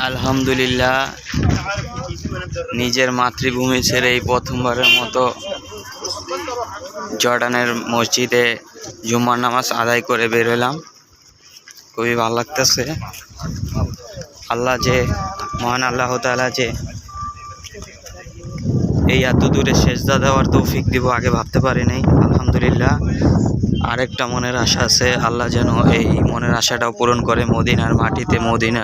আলহামদুলিল্লাহ, নিজের মাতৃভূমি ছেড়ে এই প্রথমবারের মতো জর্ডানের মসজিদে জুম্মার নামাজ আদায় করে বের হলাম। খুবই ভালো লাগতেছে। আল্লাহ যে মহান আল্লাহ তাআলা যে এই এত দূরে সেজদা দেওয়ার তৌফিক দিব আগে ভাবতে পারি নাই। আলহামদুলিল্লাহ, আরেকটা মনের আশা আছে, আল্লাহ যেন এই মনের আশাটাও পূরণ করে। মদিনার মাটিতে, মদিনা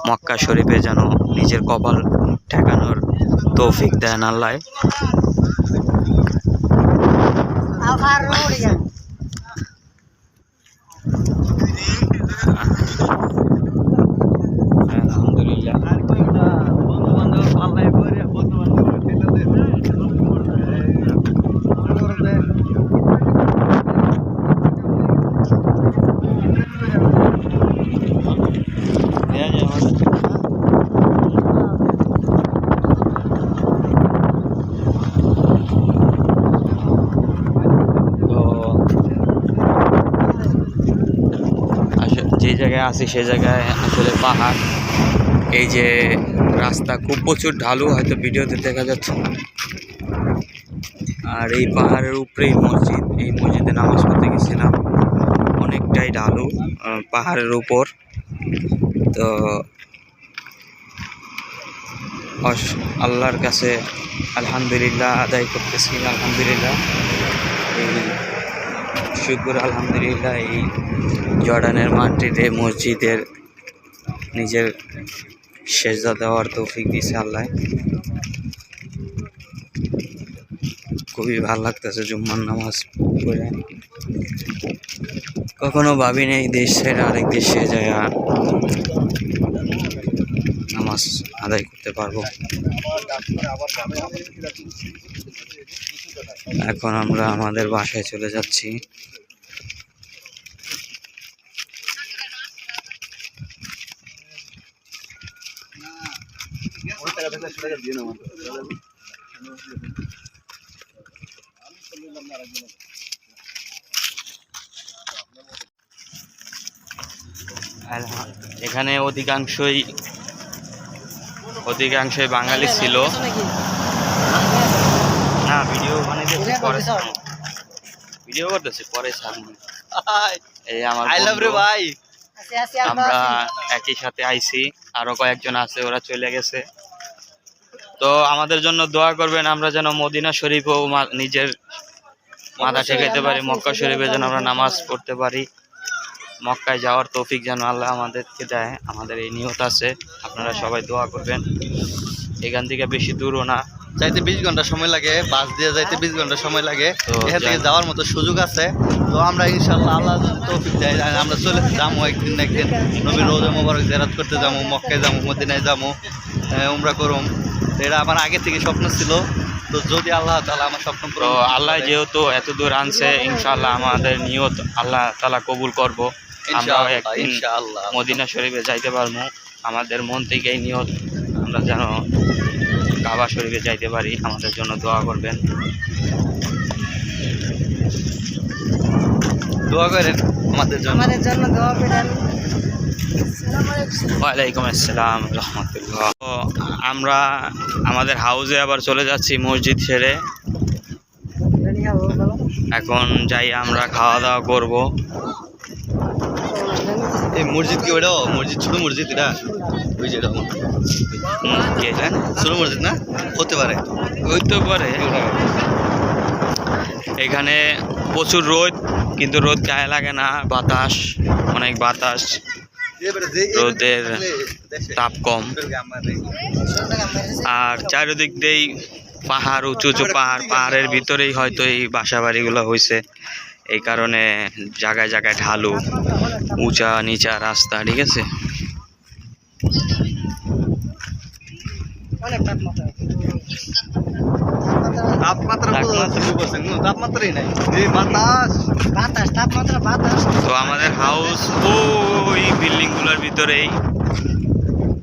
মক্কা শরীফে যেন নিজের কপাল ঠেকানোর তৌফিক দেন আল্লাহ। যে জায়গায় আছি সে জায়গায় আসলে পাহাড়, এই যে রাস্তা খুব প্রচুর ঢালু, হয়তো ভিডিওতে দেখা যাচ্ছে। আর এই পাহাড়ের উপরেই মসজিদ, এই মসজিদে নামাজ পড়তে গেছিলাম। অনেকটাই ঢালু পাহাড়ের উপর, তো আল্লাহর কাছে আলহামদুলিল্লাহ আদায় করতেছি। আলহামদুলিল্লাহ, এই শুকর আলহামদুলিল্লাহ, এই জর্ডানের মাটিতে মসজিদের নিজের সেজদা দেওয়ার তৌফিক দিয়েছে আল্লাহ। খুবই ভালো লাগতেছে জুম্মার নামাজ পড়ে। কখনো ভাবি নেই দেশ ছেড়ে আরেক দেশে যায় নামাজ আদায় করতে পারবো। এখন আমরা আমাদের বাসায় চলে যাচ্ছি। এখানে অধিকাংশই বাঙালি ছিল না। ভিডিও করতেছি পরে এই আমার ভাই, আমরা একই সাথে আইছি, আরো কয়েকজন আছে, ওরা চলে গেছে। তো আমাদের জন্য দোয়া করবেন, আমরা যেন মদিনা শরীফেও নিজের মাথা ঠেকাইতে পারি, মক্কা শরীফে যেন আমরা নামাজ পড়তে পারি, মক্কায় যাওয়ার তৌফিক যেন আল্লাহ আমাদেরকে দেয়। আমাদের এই নিয়ত আছে, আপনারা সবাই দোয়া করবেন। এখান থেকে বেশি দূরও না, যাইতে 20 ঘন্টা সময় লাগে, বাস দিয়ে যাইতে 20 ঘন্টা সময় লাগে। এখান থেকে যাওয়ার মতো সুযোগ আছে। তো আমরা ইনশাআল্লাহ আল্লাহ তৌফিক দেয় আমরা চলে যাবো একদিন না একদিন, নবীর রোজা মোবারক জিয়ারত করতে যাবো, মক্কায় যাবো, মদিনায় যাবো, উমরা করুম। এটা আমার আগে থেকে স্বপ্ন ছিল। তো যদি আল্লাহ তাআলা আমার স্বপ্ন পূরণ, তো আল্লাহ যেহেতু এত দূর আনছে, ইনশাআল্লাহ আমাদের নিয়ত আল্লাহ তাআলা কবুল করবো। আমরা একদিন মদিনা শরীফে যাইতে পারবো। আমাদের মন থেকে এই নিয়ত, আমরা যেন কাবা শরীফে যাইতে পারি। আমাদের জন্য দোয়া করবেন, দোয়া করেন আমাদের জন্য দোয়া করেন। ওয়ালাইকুম আসসালাম রহমতুল্লাহ। তো আমরা আমাদের হাউসে আবার চলে যাচ্ছি মসজিদ ছেড়ে। এখন যাই আমরা খাওয়া দাওয়া করবো। এই মসজিদ কি ওইটা মসজিদ? ছোট মসজিদ এটা, ওই যে ছোট মসজিদ না হতে পারে, হইতে পারে। এখানে প্রচুর রোদ, কিন্তু রোদ গায়ে লাগে না, বাতাস, অনেক বাতাস, রোদের তাপ কম। আর চারিদিক দিয়েই পাহাড়, উঁচু উঁচু পাহাড়, পাহাড়ের ভিতরেই হয়তো এই বাসা বাড়িগুলো হয়েছে। এই কারণে জায়গায় জায়গায় ঢালু, উঁচা নিচা রাস্তা, ঠিক আছে। তো আমাদের হাউস ওই বিল্ডিং গুলোর ভিতরেই,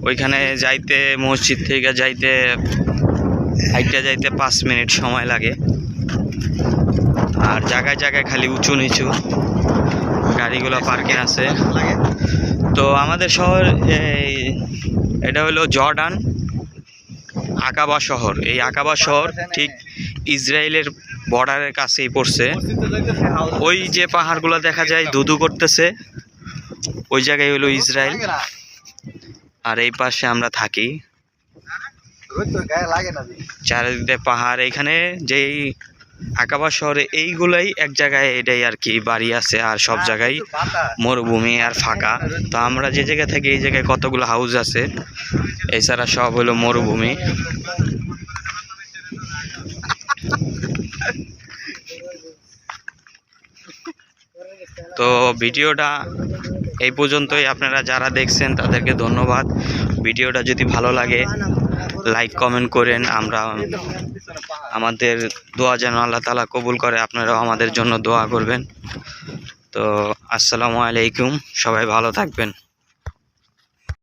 ওইখানে যাইতে, মসজিদ থেকে যাইতে, হাইটে যাইতে 5 মিনিট সময় লাগে। আর জায়গায় জায়গায় খালি উঁচু নিচু গাড়িগুলো পার্কিং আছে। তো আমাদের শহর এটা হলো জর্ডান আকাবা শহর। এই আকাবা শহর ঠিক ইসরায়েলের বর্ডারের কাছেই পড়ছে। ওই যে পাহাড়গুলো দেখা যায় ধুধু করতেছে, ওই জায়গায় হলো ইসরায়েল। আর এই পাশে আমরা থাকি, চারিদিকে পাহাড়। এখানে যেই আকাবা শহরে এইগুলাই এক জায়গায় এটাই আর কি বাড়ি আছে, আর সব জায়গায় মরুভূমি আর ফাঁকা। তো আমরা যে জায়গায় থাকি এই জায়গায় কতগুলো হাউস আছে, এছাড়া সব হলো মরুভূমি। তো ভিডিওটা এই পর্যন্তই। আপনারা যারা দেখছেন তাদেরকে ধন্যবাদ। ভিডিওটা যদি ভালো লাগে লাইক কমেন্ট করেন। আমাদের দোয়া যেন আল্লাহ তাআলা কবুল করে, আপনারাও আমাদের জন্য দোয়া করবেন। তো আসসালামু আলাইকুম, সবাই ভালো থাকবেন।